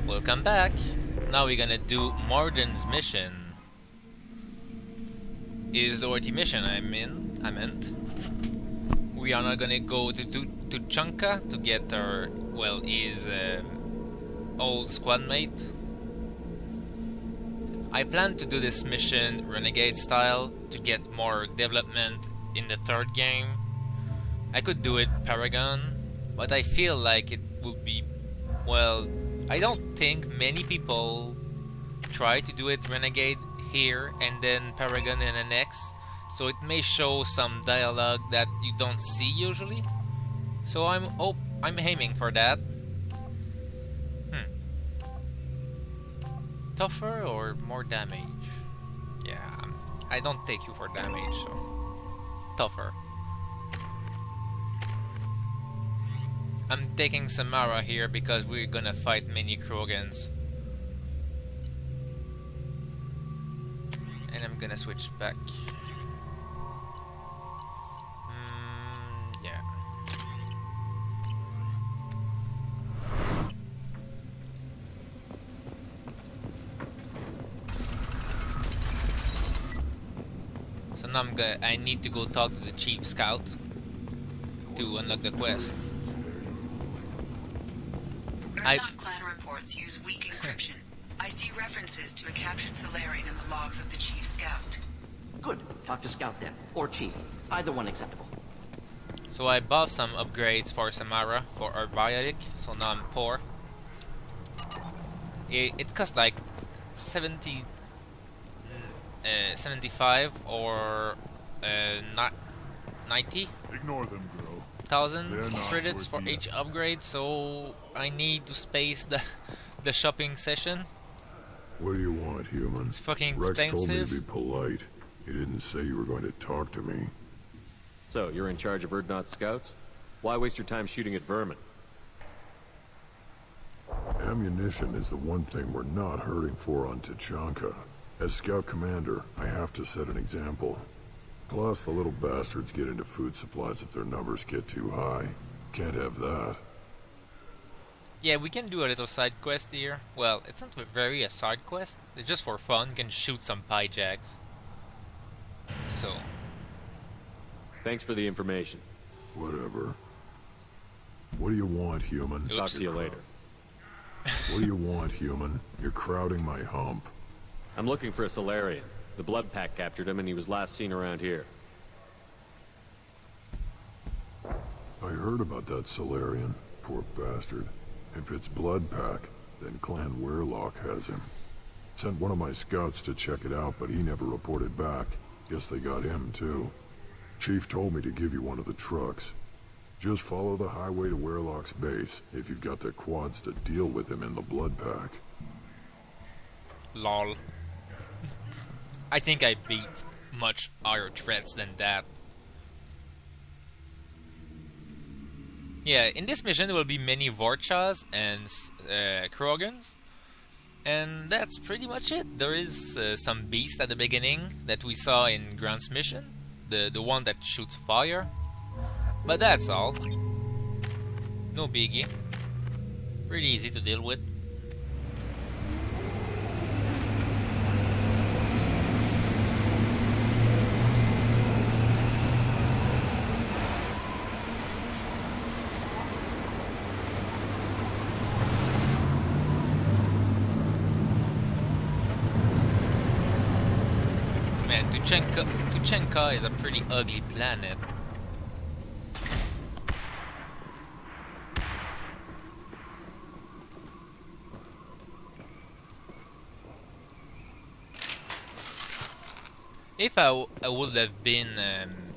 Welcome back. Now we're gonna do Morden's mission. Is the ORT mission I meant. We are not gonna go to Chunka to get our, well, his old squad mate. I plan to do this mission renegade style to get more development in the third game. I could do it paragon, but I feel like it will be, well, I don't think many people try to do it renegade here and then paragon in the next, so it may show some dialogue that you don't see usually. So I'm aiming for that. Tougher or more damage? Yeah, I don't take you for damage, so tougher. I'm taking Samara here because we're gonna fight many Krogans. And I'm gonna switch back. Yeah. So now I need to go talk to the chief scout to unlock the quest. Gernot clan reports use weak encryption. I see references to a captured Solarian in the logs of the chief scout. Good. Talk to scout then, or chief. Either one acceptable. So I bought some upgrades for Samara for our biotic, so now I'm poor. It costs like 75 or 90. Ignore them, girl. 1,000 credits for each upgrade, so I need to space the shopping session. What do you want, human? It's fucking Rex told me expensive. to be polite. He didn't say you were going to talk to me. So, you're in charge of Erdnot scouts? Why waste your time shooting at vermin? Ammunition is the one thing we're not hurting for on Tachanka. As scout commander, I have to set an example. Plus, the little bastards get into food supplies if their numbers get too high. Can't have that. Yeah, we can do a little side quest here. Well, it's not very a side quest. It's just for fun. You can shoot some pyjacks. So. Thanks for the information. Whatever. What do you want, human? Oops. Talk to you later. What do you want, human? You're crowding my hump. I'm looking for a Solarian. The Blood Pack captured him and he was last seen around here. I heard about that Solarian. Poor bastard. If it's Blood Pack, then Clan Weirlock has him. Sent one of my scouts to check it out, but he never reported back. Guess they got him, too. Chief told me to give you one of the trucks. Just follow the highway to Weirlock's base, if you've got the quads to deal with him in the Blood Pack. Lol. I think I beat much higher threats than that. Yeah, in this mission there will be many Vorchas and Krogans. And that's pretty much it. There is some beast at the beginning that we saw in Grant's mission. The one that shoots fire. But that's all. No biggie. Pretty easy to deal with. Man, Tuchenka is a pretty ugly planet. If I would have been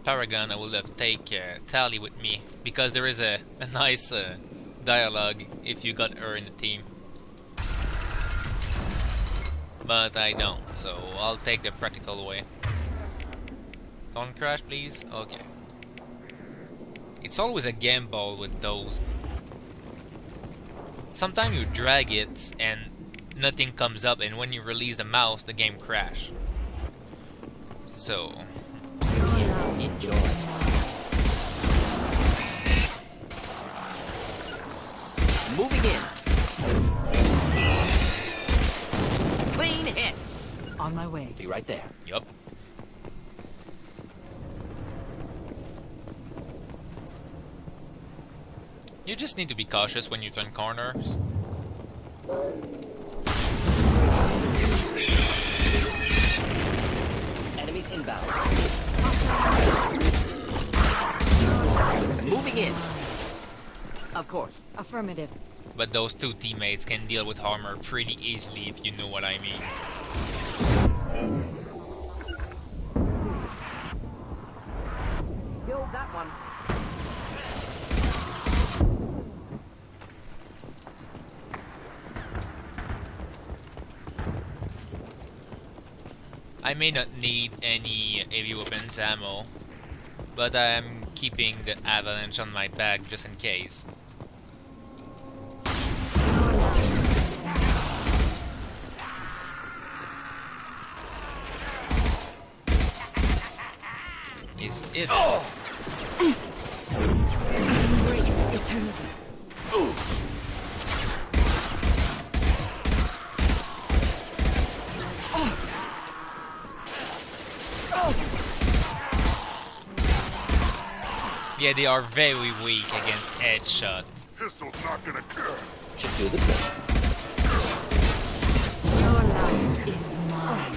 Paragon, I would have taken Tally with me, because there is a nice dialogue if you got her in the team. But I don't, so I'll take the practical way. Don't crash, please. Okay. It's always a gamble with those. Sometimes you drag it and nothing comes up, and when you release the mouse, the game crashes. So. Enjoy. Moving in. On my way. Be right there. Yup. You just need to be cautious when you turn corners. Enemies inbound. Moving in. Of course. Affirmative. But those two teammates can deal with armor pretty easily if you know what I mean. Killed that one. I may not need any heavy weapons ammo, but I'm keeping the avalanche on my back just in case. Is it? Embrace eternity. Yeah, they are very weak against headshot. Pistol's not gonna cut. Should do the trick. Your life is mine.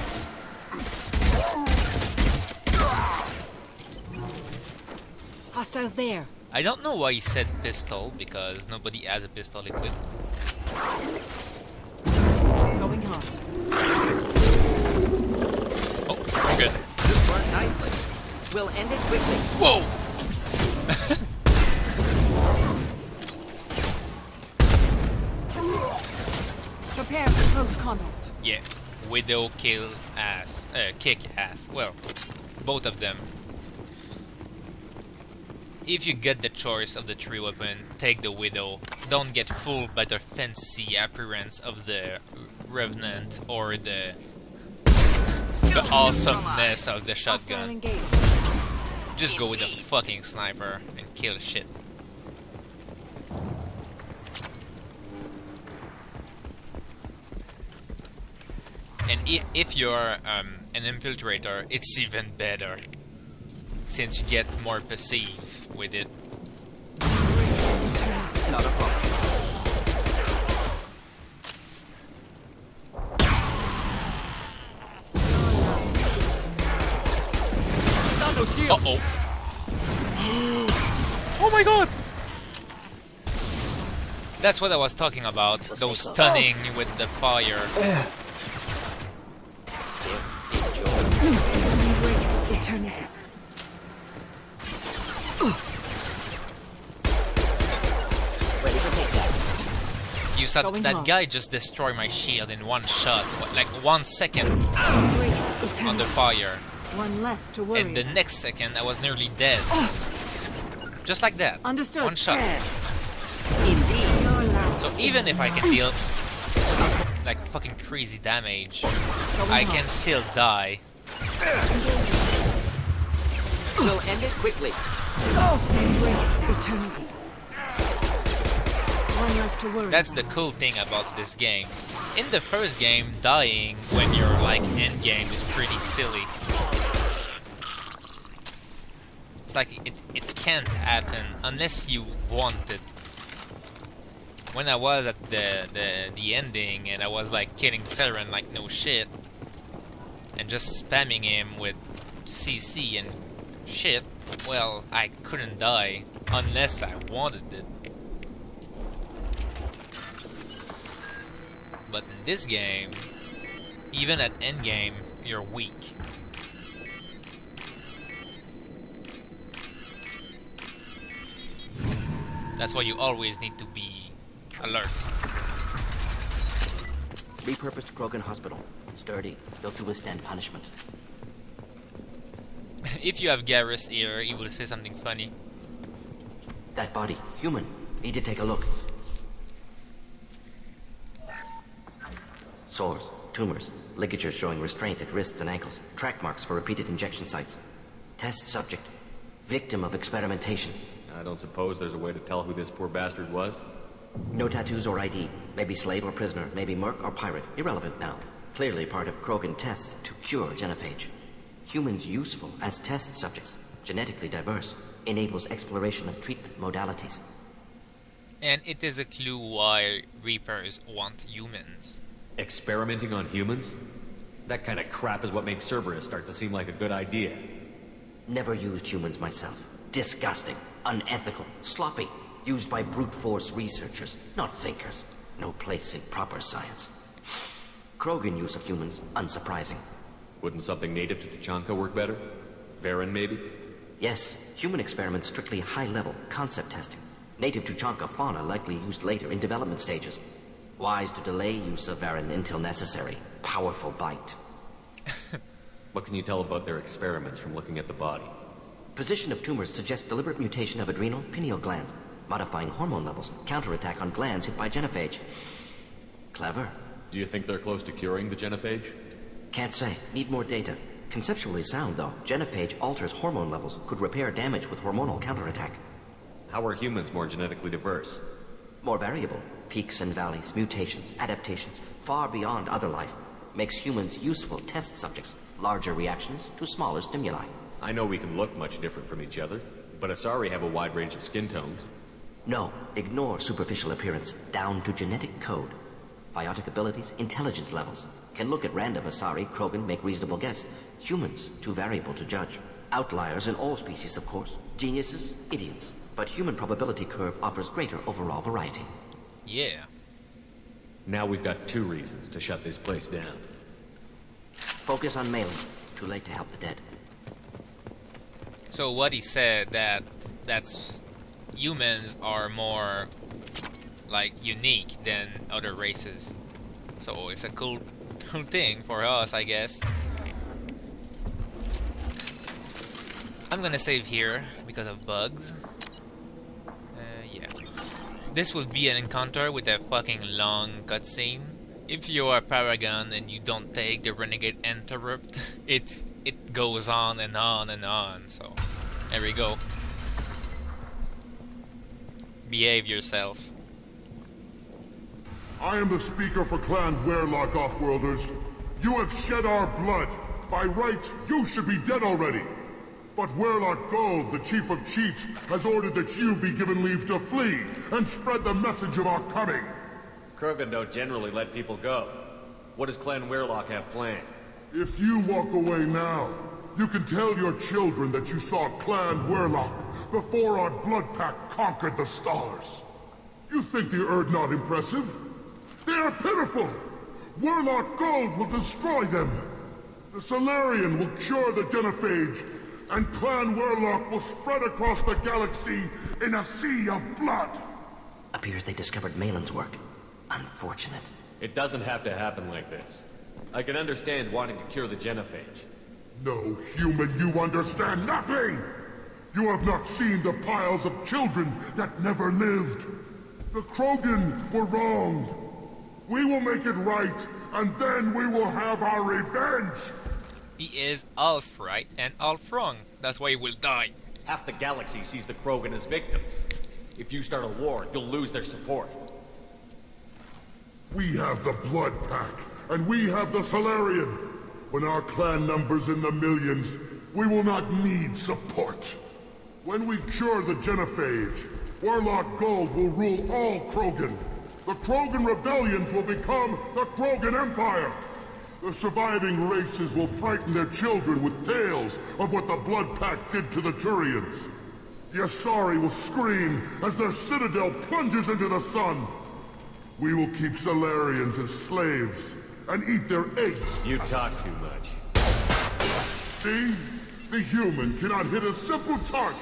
Hostiles there. I don't know why he said pistol, because nobody has a pistol equipped. Going hard. Oh, we're good. This worked nicely. We'll end it quickly. Whoa! Prepare for close combat. Yeah, Widow kill ass. Kick ass. Well, both of them. If you get the choice of the three weapon, take the Widow. Don't get fooled by the fancy appearance of the Revenant or the awesomeness of the Hostile shotgun. engaged. Just go with the fucking sniper and kill shit. And if you're an infiltrator, it's even better, since you get more passive with it. Not a problem. Uh-oh. Oh my god! That's what I was talking about, those stunning with the fire. Embrace eternity. Ready for takedown. You saw Going that hard. guy just destroy my shield in one shot, like 1 second Embrace eternity. under fire. One less to worry. And the next second I was nearly dead. Just like that. Understood. One shot. Indeed. Your life. So even if I can deal like fucking crazy damage, I can still die. We'll end it quickly. Embrace eternity. One less to worry. That's the cool thing about this game. In the first game, dying when you're like end game is pretty silly. It's like it can't happen unless you want it. When I was at the ending and I was like killing Celeron like no shit and just spamming him with CC and shit, well, I couldn't die unless I wanted it. But in this game, even at endgame, you're weak. That's why you always need to be alert. Repurposed Krogan Hospital. Sturdy, built to withstand punishment. If you have Garrus here, he will say something funny. That body, human. Need to take a look. Sores, tumors, ligatures showing restraint at wrists and ankles, track marks for repeated injection sites. Test subject, victim of experimentation. I don't suppose there's a way to tell who this poor bastard was? No tattoos or ID. Maybe slave or prisoner, maybe merc or pirate. Irrelevant now. Clearly part of Krogan tests to cure Genophage. Humans useful as test subjects, genetically diverse, enables exploration of treatment modalities. And it is a clue why Reapers want humans. Experimenting on humans? That kind of crap is what makes Cerberus start to seem like a good idea. Never used humans myself. Disgusting, unethical, sloppy. Used by brute force researchers, not thinkers. No place in proper science. Krogan use of humans, unsurprising. Wouldn't something native to Tuchanka work better? Varen, maybe? Yes, human experiments strictly high-level, concept testing. Native Tuchanka fauna likely used later in development stages. Wise to delay use of Varen until necessary. Powerful bite. What can you tell about their experiments from looking at the body? Position of tumors suggests deliberate mutation of adrenal, pineal glands, modifying hormone levels, counterattack on glands hit by Genophage. Clever. Do you think they're close to curing the Genophage? Can't say. Need more data. Conceptually sound, though. Genophage alters hormone levels, could repair damage with hormonal counterattack. How are humans more genetically diverse? More variable. Peaks and valleys, mutations, adaptations, far beyond other life. Makes humans useful test subjects. Larger reactions to smaller stimuli. I know we can look much different from each other, but Asari have a wide range of skin tones. No, ignore superficial appearance, down to genetic code. Biotic abilities, intelligence levels. Can look at random Asari, Krogan, make reasonable guess. Humans, too variable to judge. Outliers in all species, of course. Geniuses, idiots. But human probability curve offers greater overall variety. Yeah. Now we've got 2 reasons to shut this place down. Focus on mailing. Too late to help the dead. So what he said that's humans are more like unique than other races. So it's a cool thing for us, I guess. I'm gonna save here because of bugs. Yeah. This will be an encounter with a fucking long cutscene. If you are Paragon and you don't take the Renegade Interrupt, it goes on and on and on. So there we go. Behave yourself. I am the speaker for Clan Werelock, Offworlders. You have shed our blood. By rights, you should be dead already. But Werelock Gold, the Chief of Chiefs, has ordered that you be given leave to flee and spread the message of our coming. Krogan don't generally let people go. What does Clan Werelock have planned? If you walk away now, you can tell your children that you saw Clan Werelock before our blood pact conquered the stars. You think the Erd not impressive? They are pitiful! Werelock Gold will destroy them! The Solarian will cure the Genophage, and Clan Werelock will spread across the galaxy in a sea of blood! Appears they discovered Malin's work. Unfortunate. It doesn't have to happen like this. I can understand wanting to cure the Genophage. No, human, you understand nothing! You have not seen the piles of children that never lived. The Krogan were wronged. We will make it right, and then we will have our revenge! He is half right and half wrong. That's why he will die. Half the galaxy sees the Krogan as victims. If you start a war, you'll lose their support. We have the Blood Pack, and we have the Solarian. When our clan numbers in the millions, we will not need support. When we cure the Genophage, Werelock Gold will rule all Krogan. The Krogan rebellions will become the Krogan Empire. The surviving races will frighten their children with tales of what the Blood Pact did to the Turians. The Asari will scream as their citadel plunges into the sun. We will keep Solarians as slaves and eat their eggs. You talk too much. See? The human cannot hit a simple target.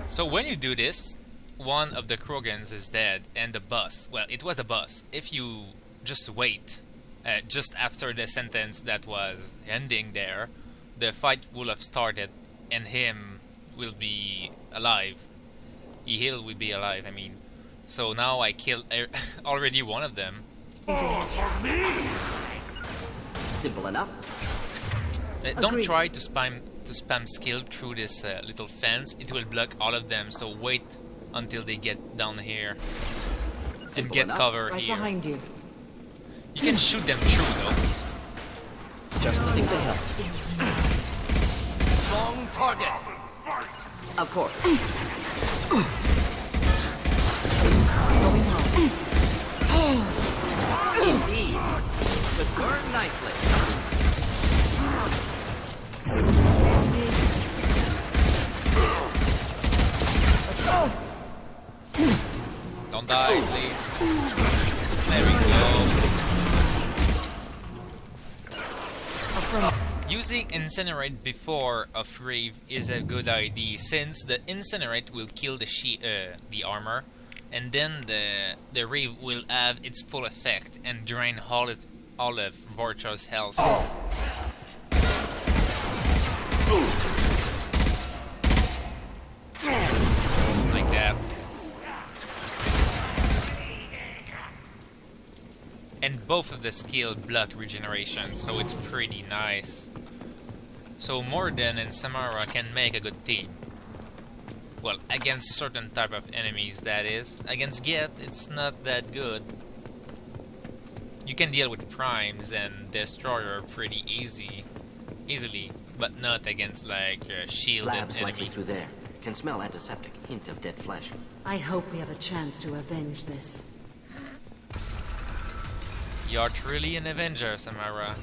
So when you do this, one of the Krogans is dead, and the boss, well, it was the boss. If you just wait, just after the sentence that was ending there, the fight will have started, and him will be alive. Ehil will be alive, I mean. So now I killed already one of them. Simple enough. Don't try to spam to spam skill through this little fence, it will block all of them. So wait until they get down here and Simple get enough. cover Right here. behind you. You can shoot them through though. Just the thing to help. Wrong target. Of course. Indeed. Could burn nicely. Don't die, please. There we go. Using Incinerate before of Reeve is a good idea, since the Incinerate will kill the armor, and then the Reeve will have its full effect and drain all of Vorcho's health. Like that. And both of the skill block regeneration, so it's pretty nice. So Morden and Samara can make a good team. Well, against certain type of enemies, that is. Against Get, it's not that good. You can deal with Primes and Destroyer pretty easily, but not against like shielded Labs likely enemy. through there. Can smell antiseptic. Hint of dead flesh. I hope we have a chance to avenge this. You're truly an Avenger, Samara.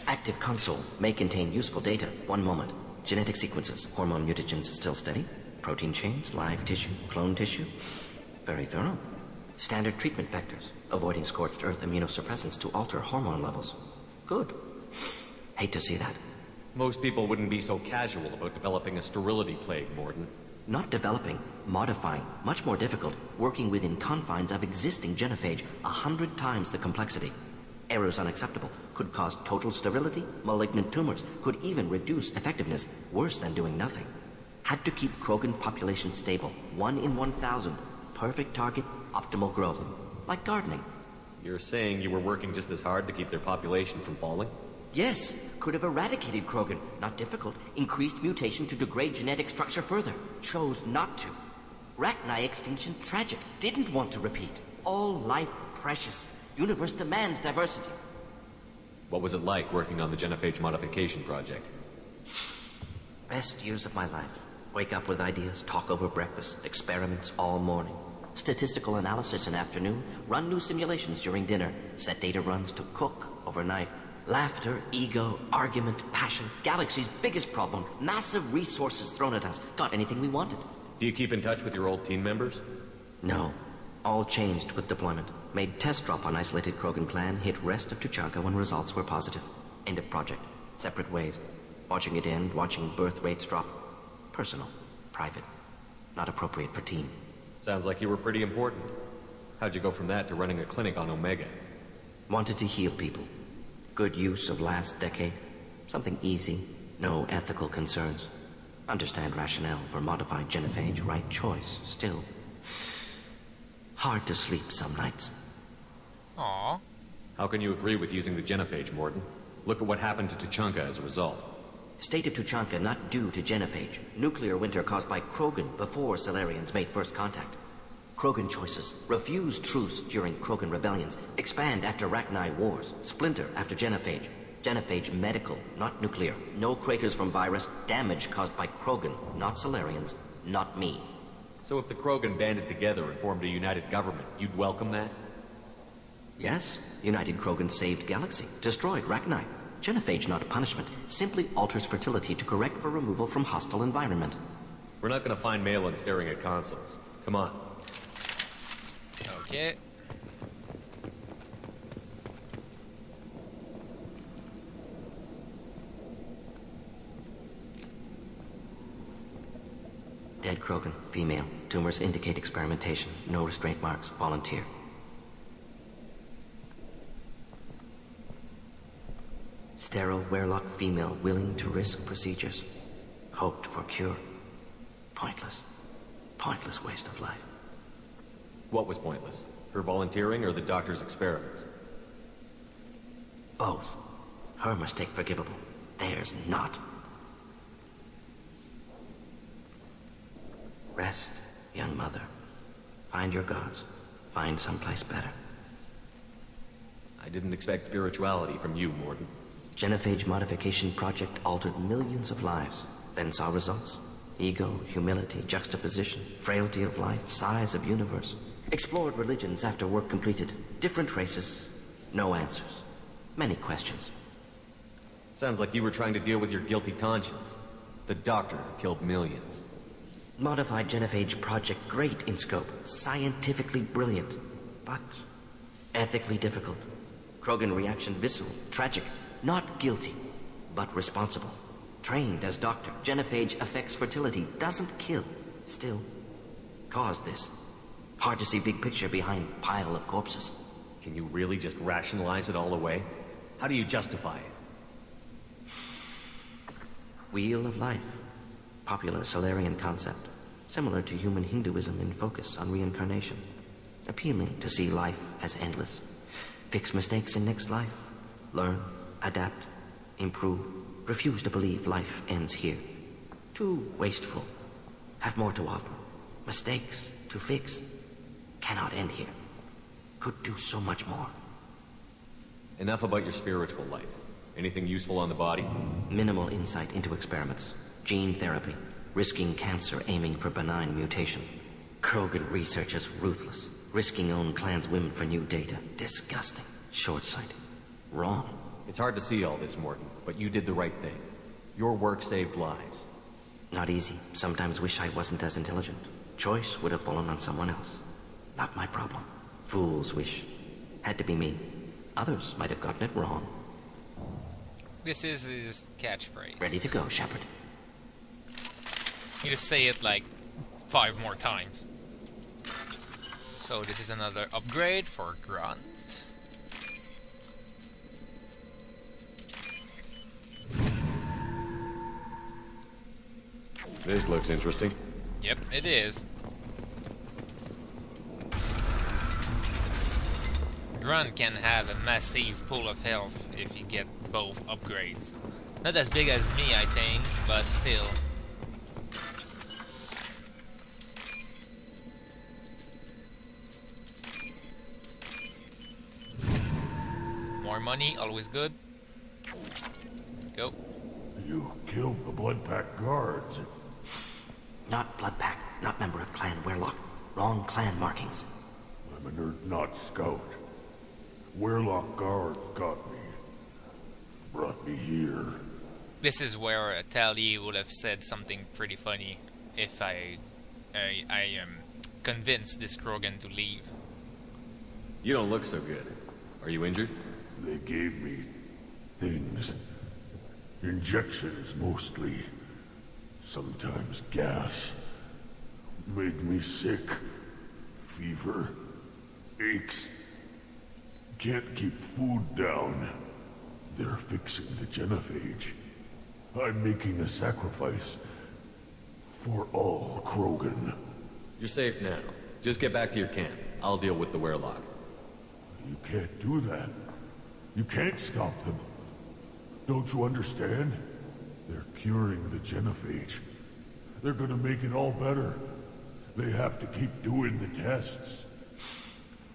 Active console may contain useful data. One moment. Genetic sequences. Hormone mutagens still steady. Protein chains, live tissue, clone tissue. Very thorough. Standard treatment vectors. Avoiding scorched earth immunosuppressants to alter hormone levels. Good. Hate to see that. Most people wouldn't be so casual about developing a sterility plague, Morden. Not developing, modifying, much more difficult, working within confines of existing genophage, 100 times the complexity. Errors unacceptable, could cause total sterility, malignant tumors, could even reduce effectiveness, worse than doing nothing. Had to keep Krogan population stable, 1 in 1,000, perfect target, optimal growth, like gardening. You're saying you were working just as hard to keep their population from falling? Yes, could have eradicated Krogan, not difficult, increased mutation to degrade genetic structure further, chose not to. Rachni extinction tragic, didn't want to repeat. All life precious, universe demands diversity. What was it like working on the Genophage modification project? Best years of my life. Wake up with ideas, talk over breakfast, experiments all morning. Statistical analysis in afternoon, run new simulations during dinner, set data runs to cook overnight. Laughter, ego, argument, passion, galaxy's biggest problem, massive resources thrown at us. Got anything we wanted. Do you keep in touch with your old team members? No. All changed with deployment. Made test drop on isolated Krogan plan, hit rest of Tuchanka when results were positive. End of project. Separate ways. Watching it end, watching birth rates drop. Personal. Private. Not appropriate for team. Sounds like you were pretty important. How'd you go from that to running a clinic on Omega? Wanted to heal people. Good use of last decade. Something easy. No ethical concerns. Understand rationale for modified genophage. Right choice. Still. Hard to sleep some nights. Aww. How can you agree with using the Genophage, Morden? Look at what happened to Tuchanka as a result. State of Tuchanka not due to genophage. Nuclear winter caused by Krogan before Salarians made first contact. Krogan choices. Refuse truce during Krogan rebellions. Expand after Rachni wars. Splinter after genophage. Genophage medical, not nuclear. No craters from virus. Damage caused by Krogan, not Salarians, not me. So if the Krogan banded together and formed a united government, you'd welcome that? Yes, United Krogan saved Galaxy. Destroyed Rachni. Genophage not punishment. Simply alters fertility to correct for removal from hostile environment. We're not gonna find Malin staring at consoles. Come on. Okay. Dead Krogan, female. Tumors indicate experimentation. No restraint marks. Volunteer. Sterile Werelock female willing to risk procedures. Hoped for cure. Pointless. Pointless waste of life. What was pointless? Her volunteering or the doctor's experiments? Both. Her mistake forgivable. Theirs not. Rest, young mother. Find your gods. Find someplace better. I didn't expect spirituality from you, Mordin. Genophage modification project altered millions of lives, then saw results. Ego, humility, juxtaposition, frailty of life, size of universe. Explored religions after work completed. Different races. No answers. Many questions. Sounds like you were trying to deal with your guilty conscience. The doctor killed millions. Modified Genophage project great in scope. Scientifically brilliant. But ethically difficult. Krogan reaction visceral, tragic. Not guilty, but responsible. Trained as doctor, Genophage affects fertility, doesn't kill. Still, caused this. Hard to see big picture behind pile of corpses. Can you really just rationalize it all away? How do you justify it? Wheel of life. Popular Solarian concept. Similar to human Hinduism in focus on reincarnation. Appealing to see life as endless. Fix mistakes in next life. Learn, adapt, improve. Refuse to believe life ends here. Too wasteful. Have more to offer. Mistakes to fix. Cannot end here. Could do so much more. Enough about your spiritual life. Anything useful on the body? Minimal insight into experiments. Gene therapy. Risking cancer aiming for benign mutation. Krogan research is ruthless. Risking own clan's women for new data. Disgusting. Short-sighted. Wrong. It's hard to see all this, Morton, but you did the right thing. Your work saved lives. Not easy. Sometimes wish I wasn't as intelligent. Choice would have fallen on someone else. Not my problem. Fool's wish. Had to be me. Others might have gotten it wrong. This is his catchphrase. Ready to go, Shepard. You just say it like 5 more times. So this is another upgrade for Grunt. This looks interesting. Yep, it is. Grunt can have a massive pool of health if you get both upgrades. Not as big as me, I think, but still. More money, always good. Go. You killed the Blood Pack guards. Not Blood Pack. Not member of Clan Werlock. Wrong clan markings. I'm a nerd, not scout. Werlock guards got me. Brought me here. This is where Tally would have said something pretty funny if I am convinced this Krogan to leave. You don't look so good. Are you injured? They gave me things. Injections mostly. Sometimes gas. Made me sick. Fever. Aches. Can't keep food down. They're fixing the Genophage. I'm making a sacrifice. For all Krogan. You're safe now. Just get back to your camp. I'll deal with the Werlock. You can't do that. You can't stop them. Don't you understand? They're curing the Genophage. They're gonna make it all better. They have to keep doing the tests.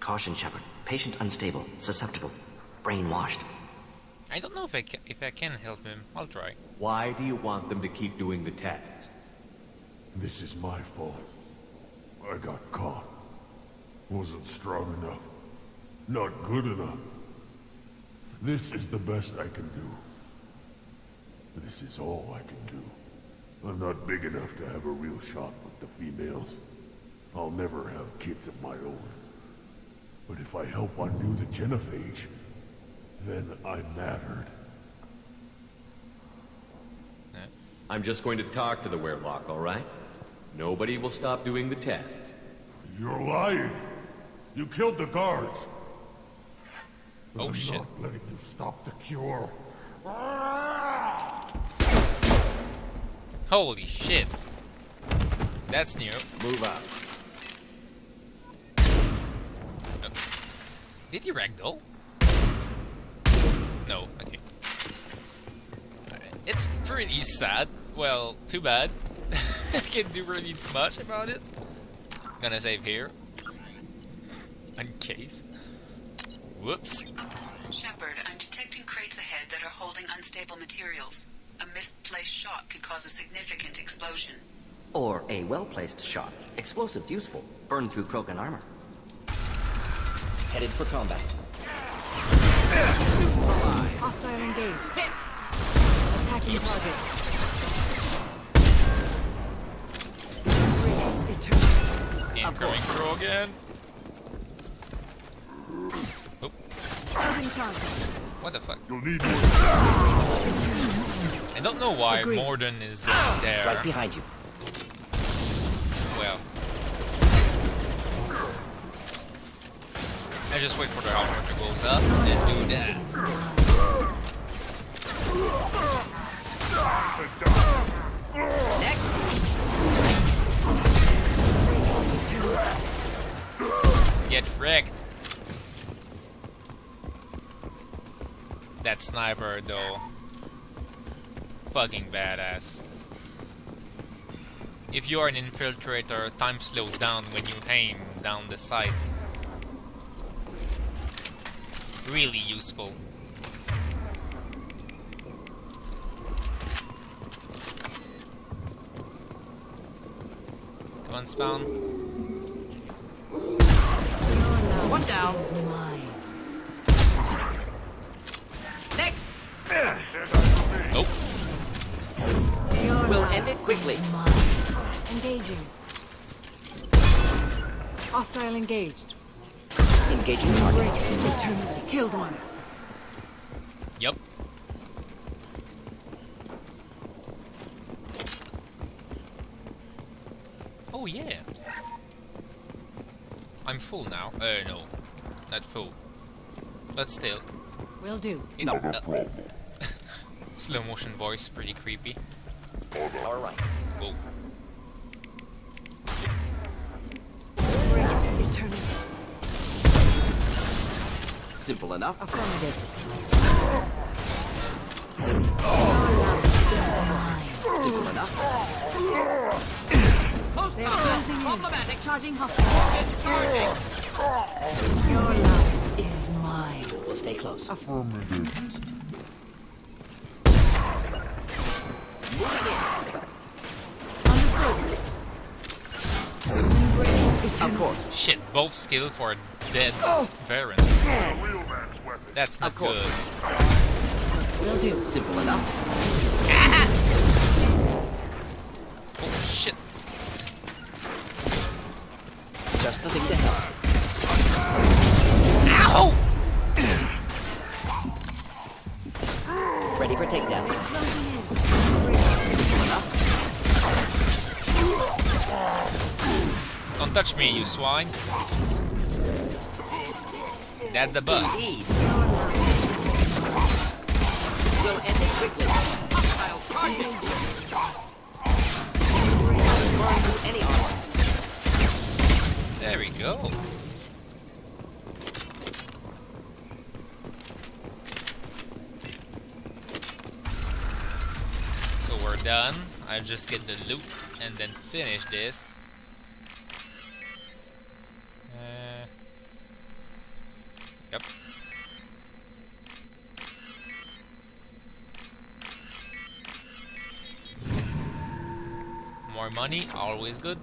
Caution, Shepard. Patient unstable, susceptible, brainwashed. I don't know if I can help him. I'll try. Why do you want them to keep doing the tests? This is my fault. I got caught. Wasn't strong enough. Not good enough. This is the best I can do. This is all I can do. I'm not big enough to have a real shot with the females. I'll never have kids of my own. But if I help undo the Genophage, then I mattered. I'm just going to talk to the Werlock, all right? Nobody will stop doing the tests. You're lying. You killed the guards. But Oh, I'm shit. not letting you stop the cure. Holy shit. That's new. Move out. Did he ragdoll? No, okay. It's pretty sad. Well, too bad. I can't do really much about it. Gonna save here. In case. Whoops. Shepard, I'm detecting crates ahead that are holding unstable materials. A misplaced shot could cause a significant explosion. Or a well-placed shot. Explosives useful. Burn through Krogan armor. Headed for combat. Hostile engaged. Attacking target. Incoming Krogan. Oh. Closing target. What the fuck? You'll need more. I don't know why Agreed. Morden is there. Right behind you. Well. I just wait for the armor to go up and do that. Get wrecked. That sniper though. Fucking badass. If you are an infiltrator, time slows down when you aim down the sight. Really useful. Come on, spawn. One down. Next! Nope. We'll end it quickly. Engaging. Hostile engaged. Engaging target. Eternally killed one. Yup. Oh yeah. I'm full now. No. Not full. But still. Will do. Slow motion voice, pretty creepy. All right. Whoa. Grace eternally. Simple enough. Affirmative. Simple enough. They're closing in. Charging hostile. Your life is mine. We'll stay close. Understood. Of course. Shit, both skill for a dead Baron. Real man's weapon. That's not Of course. good. Will do. Simple enough. Oh shit. Just the thing to help. Ow! Ready for takedown. Closing in. Simple enough. Don't touch me, you swine. That's the bus. Indeed. We'll end it quickly. Hostile target. Burn through any armor. There we go. So we're done. I'll just get the loot and then finish this. Yep. More money, always good.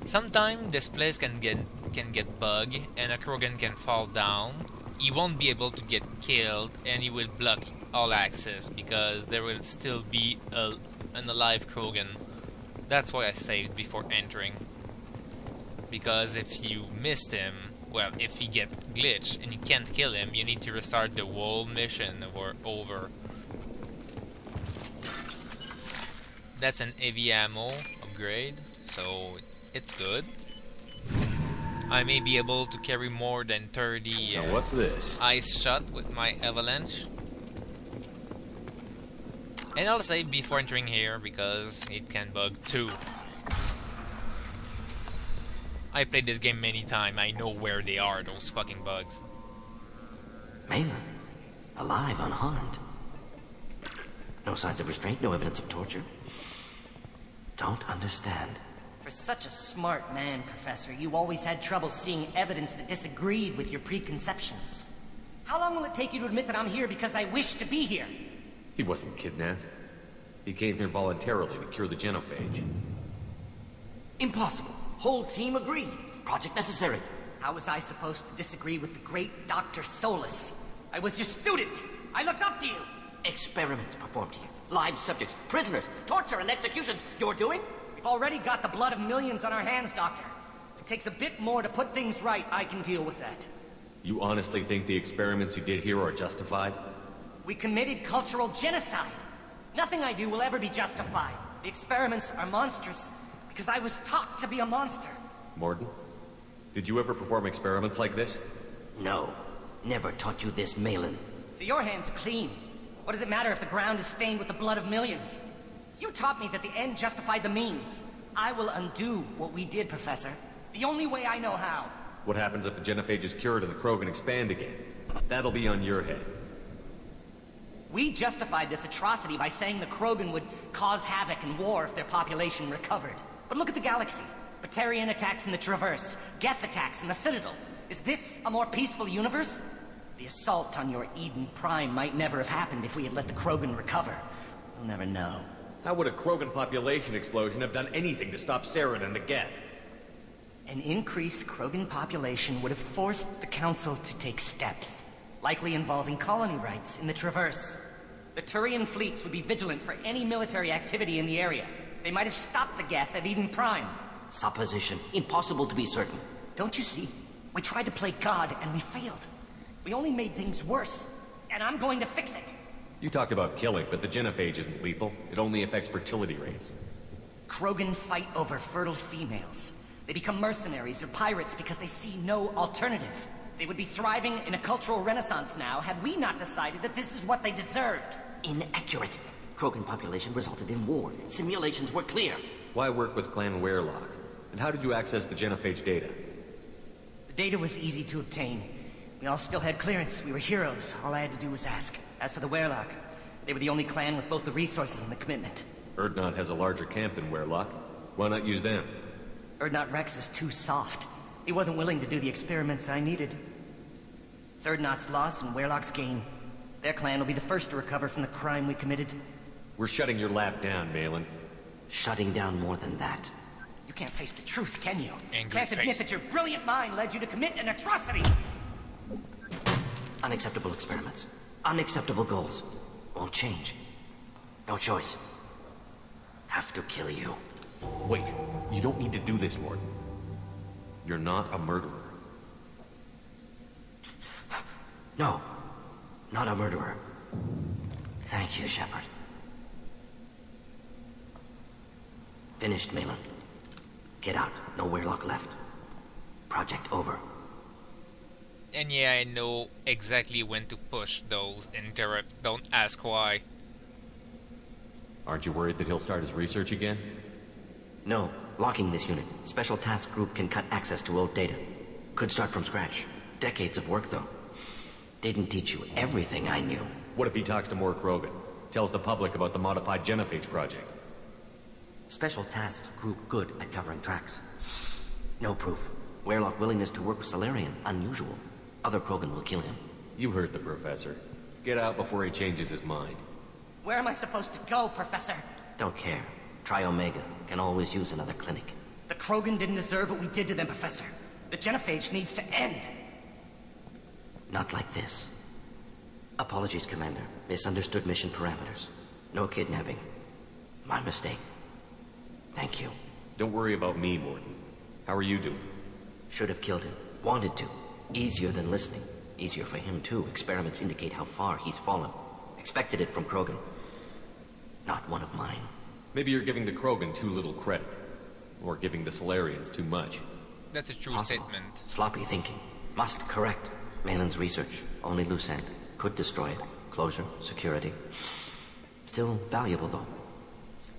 Sometimes this place can get bug and a Krogan can fall down. He won't be able to get killed and he will block all access because there will still be an alive Krogan. That's why I saved before entering. Because if you missed him, well, if he get glitched and you can't kill him, you need to restart the whole mission or over. That's an heavy ammo upgrade, so it's good. I may be able to carry more than 30 Now what's this? ice shot with my avalanche. And I'll save before entering here because it can bug too. I played this game many times, I know where they are, those fucking bugs. Malin, alive, unharmed. No signs of restraint, no evidence of torture. Don't understand. For such a smart man, Professor, you always had trouble seeing evidence that disagreed with your preconceptions. How long will it take you to admit that I'm here because I wish to be here? He wasn't kidnapped. He came here voluntarily to cure the Genophage. Impossible. Whole team agreed. Project necessary. How was I supposed to disagree with the great Dr. Solus? I was your student. I looked up to you. Experiments performed here. Live subjects, prisoners, torture and executions. You're doing? We've already got the blood of millions on our hands, Doctor. If it takes a bit more to put things right, I can deal with that. You honestly think the experiments you did here are justified? We committed cultural genocide. Nothing I do will ever be justified. The experiments are monstrous because I was taught to be a monster. Morton, did you ever perform experiments like this? No. Never taught you this, Malin. So your hands are clean. What does it matter if the ground is stained with the blood of millions? You taught me that the end justified the means. I will undo what we did, Professor. The only way I know how. What happens if the Genophage is cured and the Krogan expand again? That'll be on your head. We justified this atrocity by saying the Krogan would cause havoc and war if their population recovered. But look at the galaxy. Batarian attacks in the Traverse, Geth attacks in the Citadel. Is this a more peaceful universe? The assault on your Eden Prime might never have happened if we had let the Krogan recover. We'll never know. How would a Krogan population explosion have done anything to stop Saren and the Geth? An increased Krogan population would have forced the Council to take steps, likely involving colony rights in the Traverse. The Turian fleets would be vigilant for any military activity in the area. They might have stopped the Geth at Eden Prime. Supposition. Impossible to be certain. Don't you see? We tried to play God and we failed. We only made things worse, and I'm going to fix it. You talked about killing, but the Genophage isn't lethal. It only affects fertility rates. Krogan fight over fertile females. They become mercenaries or pirates because they see no alternative. They would be thriving in a cultural renaissance now had we not decided that this is what they deserved. Inaccurate. Krogan population resulted in war. Simulations were clear. Why work with Clan Werelock? And how did you access the Genophage data? The data was easy to obtain. We all still had clearance. We were heroes. All I had to do was ask. As for the Werelock, they were the only clan with both the resources and the commitment. Erdnot has a larger camp than Werelock. Why not use them? Erdnot Rex is too soft. He wasn't willing to do the experiments I needed. It's Erdnot's loss and Werelock's gain. Their clan will be the first to recover from the crime we committed. We're shutting your lab down, Malin. Shutting down more than that. You can't face the truth, can you? Angry Can't admit face. that your brilliant mind led you to commit an atrocity! Unacceptable experiments. Unacceptable goals. Won't change. No choice. Have to kill you. Wait, you don't need to do this, Morton. You're not a murderer. No. Not a murderer. Thank you, Shepard. Finished, Malin. Get out. No Werelock left. Project over. And yeah, I know exactly when to push those interrupt. Don't ask why. Aren't you worried that he'll start his research again? No. Locking this unit. Special task group can cut access to old data. Could start from scratch. Decades of work, though. Didn't teach you everything I knew. What if he talks to more Krogan? Tells the public about the modified Genophage project? Special tasks group good at covering tracks. No proof. Werelock willingness to work with Salarian, unusual. Other Krogan will kill him. You heard the professor. Get out before he changes his mind. Where am I supposed to go, Professor? Don't care. Try Omega. Can always use another clinic. The Krogan didn't deserve what we did to them, Professor. The Genophage needs to end. Not like this. Apologies, Commander. Misunderstood mission parameters. No kidnapping. My mistake. Thank you. Don't worry about me, Morton. How are you doing? Should have killed him. Wanted to. Easier than listening. Easier for him, too. Experiments indicate how far he's fallen. Expected it from Krogan. Not one of mine. Maybe you're giving the Krogan too little credit. Or giving the Solarians too much. That's a true Possible. statement. Sloppy thinking. Must correct. Malin's research. Only loose end. Could destroy it. Closure. Security. Still valuable, though.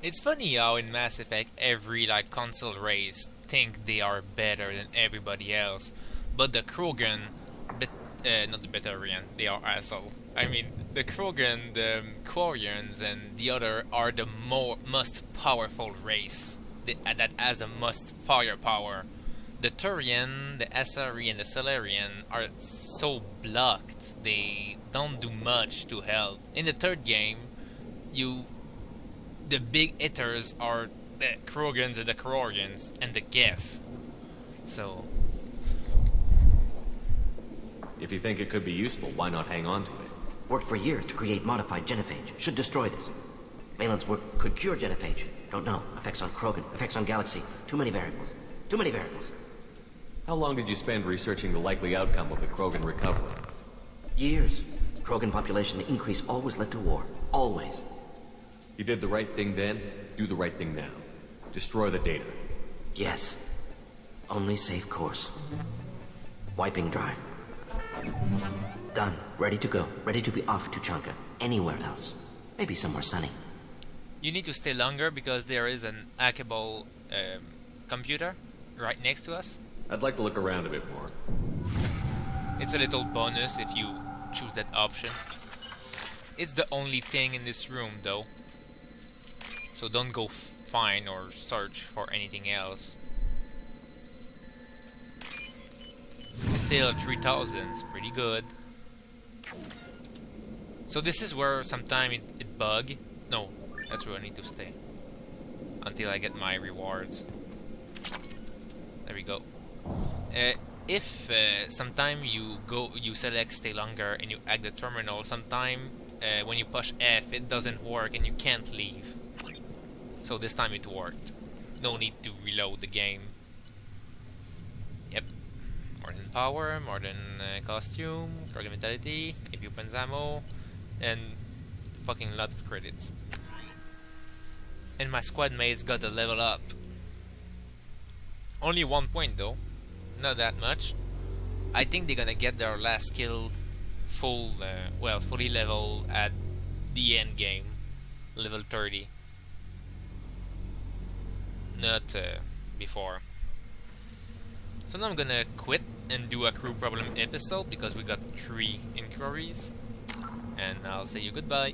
It's funny how in Mass Effect every console race think they are better than everybody else, but the Krogan not the Batarian, they are asshole. I mean, the Krogan, the Quarians, and the other are the most powerful race that has the most firepower. The Turian, the Asari, and the Salarian are so blocked, they don't do much to help. In the third game, the big hitters are the Krogans and the Quarians, and the Geth. So... If you think it could be useful, why not hang on to it? Worked for years to create modified Genophage. Should destroy this. Malin's work could cure Genophage. Don't know. Effects on Krogan, effects on Galaxy. Too many variables. Too many variables. How long did you spend researching the likely outcome of the Krogan recovery? Years. Krogan population increase always led to war. Always. You did the right thing then, do the right thing now. Destroy the data. Yes. Only safe course. Wiping drive. Done. Ready to go. Ready to be off to Chanka. Anywhere else. Maybe somewhere sunny. You need to stay longer because there is an hackable computer right next to us. I'd like to look around a bit more. It's a little bonus if you choose that option. It's the only thing in this room though. So don't go find or search for anything else. Still 3000 is pretty good. So this is where sometime it bug. No, that's where I need to stay until I get my rewards. There we go. If sometime you select stay longer and you hack the terminal, sometime when you push F it doesn't work and you can't leave. So this time it worked. No need to reload the game. Yep. More than power, more than costume, Krogan mentality, AP weapons ammo, and fucking lot of credits. And my squad mates got a level up. Only 1 point though, not that much. I think they're gonna get their last skill fully level at the end game, level 30. Not before. So now I'm gonna quit and do a crew problem episode because we got 3 inquiries. And I'll say you goodbye.